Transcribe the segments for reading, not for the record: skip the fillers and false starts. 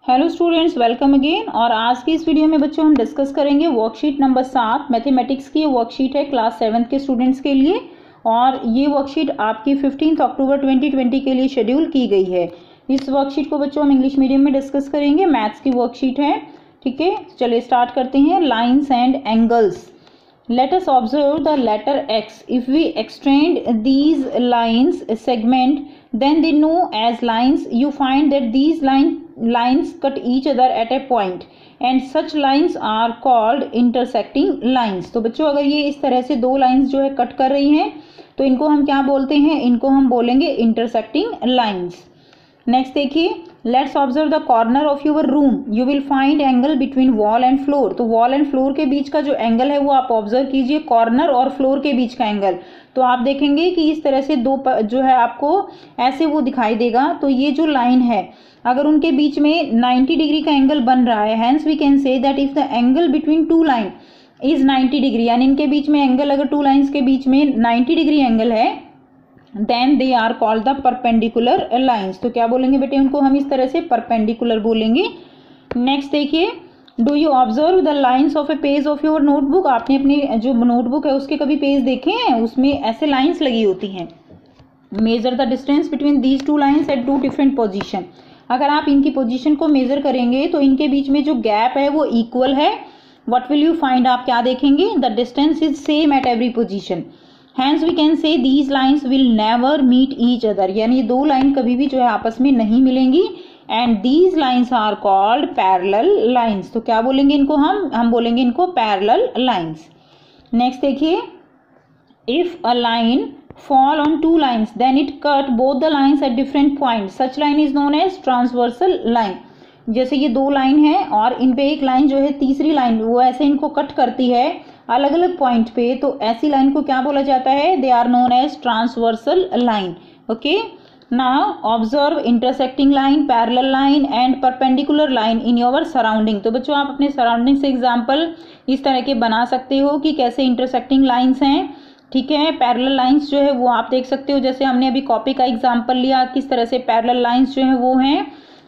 Hello students, welcome again. और आज की इस वीडियो में बच्चों हम डिस्कस करेंगे वर्कशीट नंबर 7 मैथमेटिक्स की। वर्कशीट है क्लास 7 के स्टूडेंट्स के लिए और ये वर्कशीट आपकी 15 अक्टूबर 2020 के लिए शेड्यूल की गई है। इस वर्कशीट को बच्चों हम इंग्लिश मीडियम में डिस्कस करेंगे, मैथ्स की वर्कशीट है। ठीक है, चलिए स्टार्ट करते हैं। Lines and angles. Let us observe the letter X. If we extend these lines segment, then they know as lines. You find that these lines cut each other at a point, and such lines are called intersecting lines. तो बच्चों अगर ये इस तरह से दो lines जो है कट कर रही हैं तो इनको हम क्या बोलते हैं? इनको हम बोलेंगे intersecting lines. नेक्स्ट देखिए, let's observe the corner of your room. You will find angle between wall and floor. तो वॉल एंड फ्लोर के बीच का जो एंगल है वो आप ऑब्जर्व कीजिए, कॉर्नर और फ्लोर के बीच का एंगल। तो आप देखेंगे कि इस तरह से दो जो है आपको ऐसे वो दिखाई देगा। तो ये जो लाइन है अगर उनके बीच में 90 डिग्री का एंगल बन रहा है, hence we can say that if the angle between two line is 90 degree, यानी इनके बीच में एंगल अगर टू लाइन्स के बीच में 90 डिग्री एंगल है, then they are called the perpendicular lines. तो क्या बोलेंगे बेटे? उनको हम इस तरह से परपेंडिकुलर बोलेंगे। नेक्स्ट देखिए, do you observe the lines of A page of your notebook. आपने अपनी जो नोटबुक है उसके कभी पेज देखे हैं? उसमें ऐसे लाइन्स लगी होती हैं। Measure the distance between these two lines at two different position. अगर आप इनकी पोजीशन को मेजर करेंगे तो इनके बीच में जो गैप है वो इक्वल है। What will you find? आप क्या देखेंगे? The distance is same at every position. Hence we can say these lines will never meet each other, यानी दो लाइन कभी भी जो है आपस में नहीं मिलेंगी। and these lines are called parallel lines। तो क्या बोलेंगे इनको? हम बोलेंगे इनको parallel lines। next देखिए, if a line fall on two lines then it cut both the lines at different points, such line is known as transversal line। जैसे ये दो लाइन है और इन पे एक लाइन जो है तीसरी लाइन वो ऐसे इनको कट करती है अलग अलग पॉइंट पे, तो ऐसी लाइन को क्या बोला जाता है? They are known as transversal line. Okay, now observe intersecting line, parallel line and perpendicular line in your surrounding. तो बच्चों आप अपने सराउंडिंग से एग्जाम्पल इस तरह के बना सकते हो कि कैसे इंटरसेक्टिंग लाइन्स हैं। ठीक है, पैरेलल लाइन्स जो है वो आप देख सकते हो, जैसे हमने अभी कॉपी का एग्जाम्पल लिया, किस तरह से पैरेलल लाइन्स जो है वो हैं।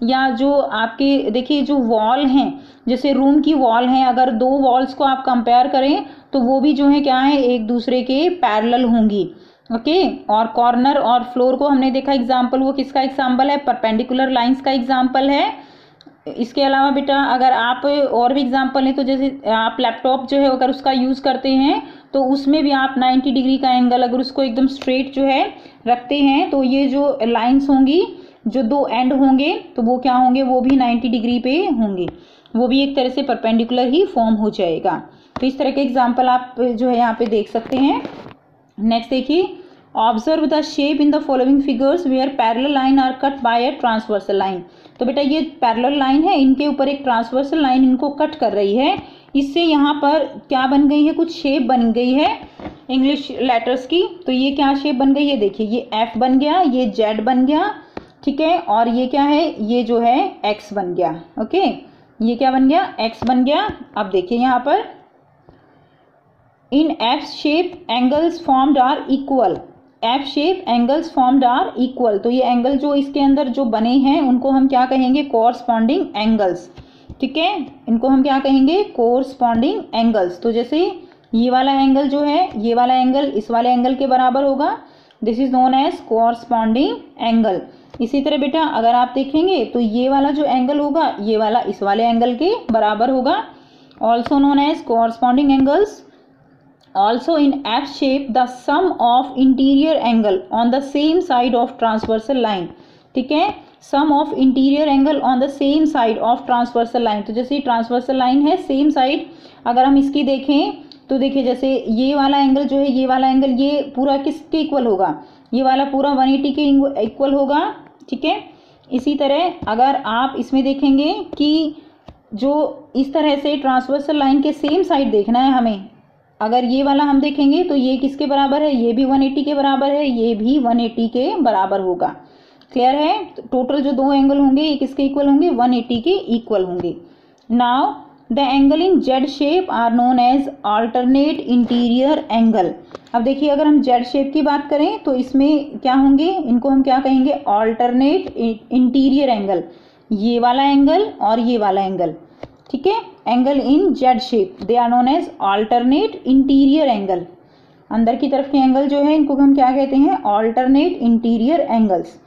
या जो आपके देखिए जो वॉल हैं, जैसे रूम की वॉल है, अगर दो वॉल्स को आप कंपेयर करें तो वो भी जो है क्या है? एक दूसरे के पैरेलल होंगी। ओके, और कॉर्नर और फ्लोर को हमने देखा एग्जाम्पल, वो किसका एग्जाम्पल है? परपेंडिकुलर लाइंस का एग्जाम्पल है। इसके अलावा बेटा अगर आप और भी एग्जाम्पल है तो जैसे आप लैपटॉप जो है अगर उसका यूज़ करते हैं तो उसमें भी आप 90 डिग्री का एंगल अगर उसको एकदम स्ट्रेट जो है रखते हैं तो ये जो लाइन्स होंगी, जो दो एंड होंगे तो वो क्या होंगे? वो भी 90 डिग्री पे होंगे, वो भी एक तरह से परपेंडिकुलर ही फॉर्म हो जाएगा। तो इस तरह के एग्जाम्पल आप जो है यहाँ पे देख सकते हैं। नेक्स्ट देखिए, observe the shape in the following figures where parallel line are cut by a transversal line. तो बेटा ये पैरेलल लाइन है, इनके ऊपर एक ट्रांसवर्सल लाइन इनको कट कर रही है। इससे यहाँ पर क्या बन गई है? कुछ शेप बन गई है इंग्लिश लेटर्स की। तो ये क्या शेप बन गई है? देखिए ये एफ बन गया, ये जेड बन गया, ठीक है, और ये क्या है? ये जो है एक्स बन गया। ओके, ये क्या बन गया? एक्स बन गया। अब देखिए यहाँ पर in F shape angles formed are equal. F shape angles formed are equal. तो ये एंगल जो इसके अंदर जो बने हैं उनको हम क्या कहेंगे? Corresponding angles. ठीक है, इनको हम क्या कहेंगे? Corresponding angles. तो जैसे ये वाला एंगल जो है, ये वाला एंगल इस वाले एंगल के बराबर होगा, this is known as corresponding angle. इसी तरह बेटा अगर आप देखेंगे तो ये वाला जो एंगल होगा ये वाला इस वाले एंगल के बराबर होगा, also known as corresponding angles. Also in F shape the sum of interior angle on the same side of transversal line. ठीक है, sum of interior angle on the same side of transversal line. तो जैसे transversal line है same side, अगर हम इसकी देखें तो देखिए जैसे ये वाला एंगल जो है, ये वाला एंगल ये पूरा किसके इक्वल होगा? ये वाला पूरा 180 के इक्वल होगा। ठीक है, इसी तरह अगर आप इसमें देखेंगे कि जो इस तरह से ट्रांसवर्सल लाइन के सेम साइड देखना है हमें, अगर ये वाला हम देखेंगे तो ये किसके बराबर है? ये भी 180 के बराबर है, ये भी 180 के बराबर होगा। क्लियर है? तो टोटल जो दो एंगल होंगे ये किसके इक्वल होंगे? 180 के इक्वल होंगे। Now the angle in Z shape are known as alternate interior angle. अब देखिए अगर हम जेड शेप की बात करें तो इसमें क्या होंगे? इनको हम क्या कहेंगे? Alternate interior angle. ये वाला एंगल और ये वाला एंगल, ठीक है, angle in Z shape, they are known as alternate interior angle. अंदर की तरफ के एंगल जो है इनको हम क्या कहते हैं, alternate interior angles.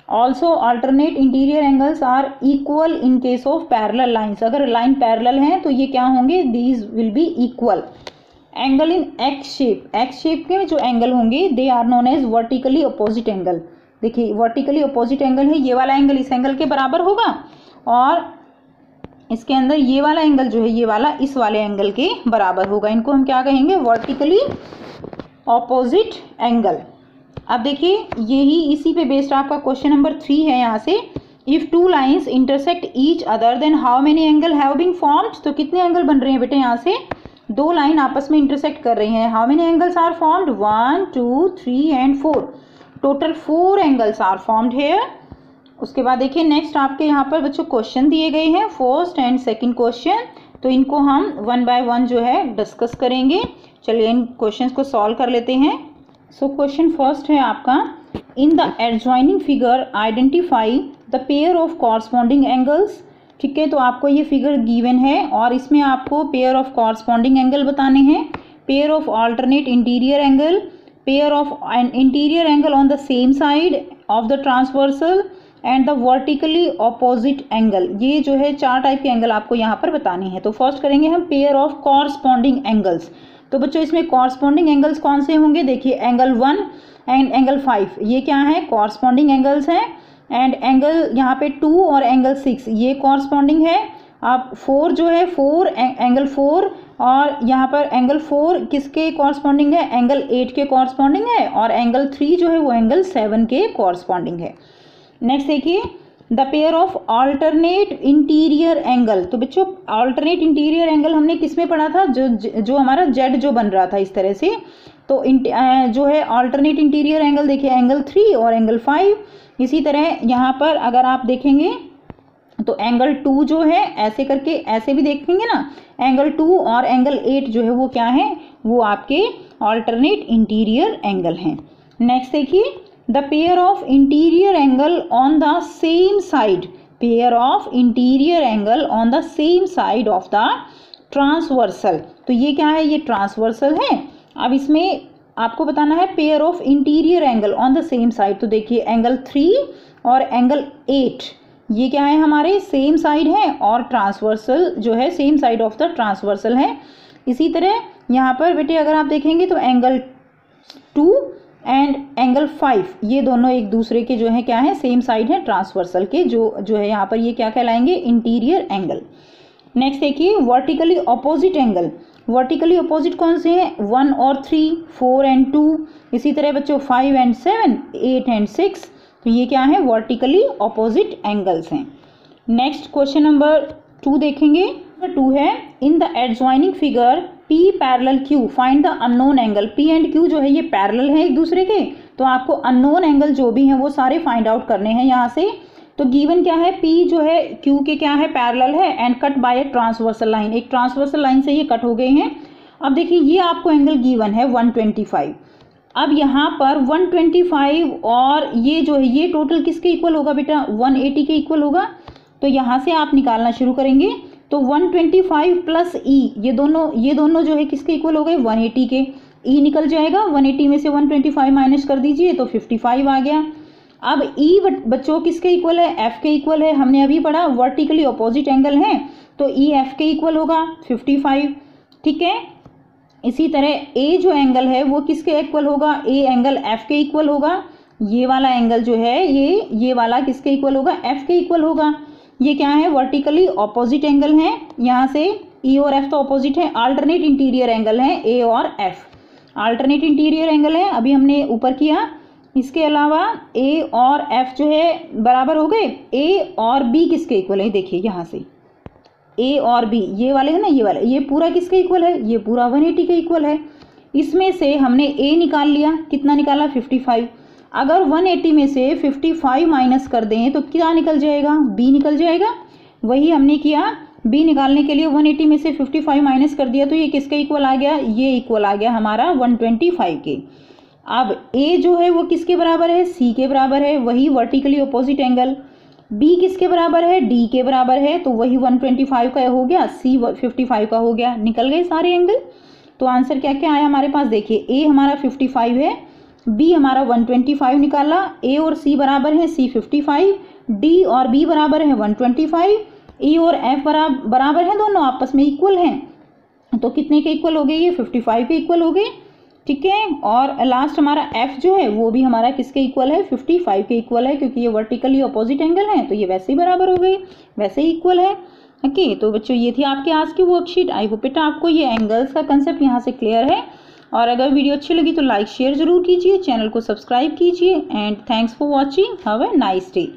Also alternate interior angles are equal in case of parallel lines. अगर लाइन पैरेलल हैं तो ये क्या होंगे, these will be equal. Angle in X shape, X shape के जो एंगल होंगे they are known as vertically opposite angle. देखिए वर्टिकली अपोजिट एंगल है, ये वाला एंगल इस एंगल के बराबर होगा और इसके अंदर ये वाला एंगल जो है ये वाला इस वाले एंगल के बराबर होगा। इनको हम क्या कहेंगे, वर्टिकली ऑपोजिट एंगल। अब देखिए यही इसी पे बेस्ड आपका क्वेश्चन नंबर 3 है यहाँ से, if two lines intersect each other then how many angle have been formed. तो कितने एंगल बन रहे हैं बेटे, यहाँ से दो लाइन आपस में इंटरसेक्ट कर रही हैं। How many angles are formed, 1 2 3 and 4, total 4 angles are formed here. उसके बाद देखिए नेक्स्ट आपके यहाँ पर बच्चों क्वेश्चन दिए गए हैं, फर्स्ट एंड सेकंड क्वेश्चन, तो इनको हम 1 बाय 1 जो है डिस्कस करेंगे। चलिए इन क्वेश्चंस को सॉल्व कर लेते हैं। सो क्वेश्चन फर्स्ट है आपका, in the adjoining figure identify the pair of corresponding angles. ठीक है, तो आपको ये फिगर गिवन है और इसमें आपको पेयर ऑफ कॉरस्पॉन्डिंग एंगल बताने हैं, pair of alternate interior angle, pair of an interior angle on the same side of the transversal and the vertically opposite angle. ये जो है 4 टाइप के एंगल आपको यहाँ पर बताने हैं। तो फर्स्ट करेंगे हम पेयर ऑफ कॉरस्पॉन्डिंग एंगल्स। तो बच्चों इसमें कॉरस्पॉन्डिंग एंगल्स कौन से होंगे, देखिए एंगल 1 एंड एंगल 5 ये क्या है, कॉरस्पॉन्डिंग एंगल्स हैं। एंड एंगल यहाँ पे 2 और एंगल 6 ये कॉरस्पॉन्डिंग है। अब 4 जो है 4 एंगल 4 और यहाँ पर एंगल 4 किसके कॉरस्पॉन्डिंग है, एंगल 8 के कॉरस्पॉन्डिंग है। और एंगल 3 जो है वो एंगल 7 के कॉरस्पॉन्डिंग है। नेक्स्ट देखिए the pair of alternate interior angle. तो बच्चों अल्टरनेट इंटीरियर एंगल हमने किस में पढ़ा था, जो हमारा जेड जो बन रहा था इस तरह से। तो जो है अल्टरनेट इंटीरियर एंगल देखिए एंगल 3 और एंगल 5। इसी तरह यहाँ पर अगर आप देखेंगे तो एंगल 2 जो है ऐसे करके ऐसे भी देखेंगे ना, एंगल 2 और एंगल 8 जो है वो क्या है, वो आपके अल्टरनेट इंटीरियर एंगल हैं। नेक्स्ट देखिए the pair of interior angle on the same side, pair of interior angle on the same side of the transversal. तो ये क्या है, ये ट्रांसवर्सल है। अब इसमें आपको बताना है pair of interior angle on the same side. तो देखिए एंगल 3 और एंगल 8 ये क्या है, हमारे सेम साइड है और ट्रांसवर्सल जो है same side of the transversal है। इसी तरह यहाँ पर बेटे अगर आप देखेंगे तो एंगल 2 एंड एंगल 5 ये दोनों एक दूसरे के जो है क्या है, सेम साइड है ट्रांसवर्सल के, जो है यहाँ पर ये क्या कहलाएंगे, इंटीरियर एंगल। नेक्स्ट देखिए vertically opposite angle. Vertically opposite कौन से हैं, 1 और 3, 4 एंड 2। इसी तरह बच्चों 5 एंड 7, 8 एंड 6। तो ये क्या है, वर्टिकली अपोजिट एंगल्स हैं। नेक्स्ट क्वेश्चन नंबर 2 देखेंगे। 2 है in the adjoining figure P parallel Q find the unknown angle. P and Q जो है ये पैरेलल है एक दूसरे के, तो आपको अननोन एंगल जो भी हैं वो सारे फाइंड आउट करने हैं यहाँ से। तो गिवन क्या है, P जो है Q के क्या है, पैरेलल है and cut by a transversal line, एक ट्रांसवर्सल लाइन से ये कट हो गए हैं। अब देखिए ये आपको एंगल गिवन है 125। अब यहाँ पर 125 और ये जो है ये टोटल किसके इक्वल होगा बेटा, 180 के इक्वल होगा। तो यहाँ से आप निकालना शुरू करेंगे तो 125 प्लस ई ये दोनों जो है किसके इक्वल हो गए, 180 के। ई निकल जाएगा, 180 में से 125 माइनस कर दीजिए तो 55 आ गया। अब ई बच्चों किसके इक्वल है, एफ के इक्वल है। हमने अभी पढ़ा वर्टिकली अपोजिट एंगल है तो ई एफ के इक्वल होगा 55, ठीक है। इसी तरह ए जो एंगल है वो किसके इक्वल होगा, ए एंगल एफ के इक्वल होगा। ये वाला एंगल जो है ये वाला किसके इक्वल होगा, एफ के इक्वल होगा। ये क्या है, वर्टिकली ऑपोजिट एंगल है। यहाँ से ई और एफ तो ऑपोजिट है, अल्टरनेट इंटीरियर एंगल है ए और एफ, अल्टरनेट इंटीरियर एंगल है अभी हमने ऊपर किया। इसके अलावा ए और एफ जो है बराबर हो गए। ए और बी किसके इक्वल है, देखिए यहाँ से ए और बी ये वाले है ना, ये वाले, ये पूरा किसके इक्वल है, ये पूरा 180 के इक्वल है। इसमें से हमने ए निकाल लिया, कितना निकाला 55। अगर 180 में से 55 माइनस कर दें तो क्या निकल जाएगा, बी निकल जाएगा। वही हमने किया, बी निकालने के लिए 180 में से 55 माइनस कर दिया तो ये किसके इक्वल आ गया, ये इक्वल आ गया हमारा 125 के। अब ए जो है वो किसके बराबर है, सी के बराबर है, वही वर्टिकली अपोजिट एंगल। बी किसके बराबर है, डी के बराबर है, तो वही 125 का हो गया, सी 55 का हो गया, निकल गए सारे एंगल। तो आंसर क्या क्या आया हमारे पास, देखिए ए हमारा 55 है, बी हमारा 125 निकाला, ए और सी बराबर है, सी 55, डी और बी बराबर है 125, ई और एफ बराबर है, दोनों आपस में इक्वल हैं, तो कितने के इक्वल हो गए, ये 55 के इक्वल हो गए, ठीक है। और लास्ट हमारा एफ जो है वो भी हमारा किसके इक्वल है, 55 के इक्वल है, क्योंकि ये वर्टिकली अपोजिट एंगल है तो ये वैसे ही बराबर हो गए, वैसे ही इक्वल है। ओके, तो बच्चों ये थी आपके आज की वर्कशीट। आई होप बेटा आपको ये एंगल्स का कंसेप्ट यहाँ से क्लियर है, और अगर वीडियो अच्छी लगी तो लाइक शेयर जरूर कीजिए, चैनल को सब्सक्राइब कीजिए, and thanks for watching, have a nice day.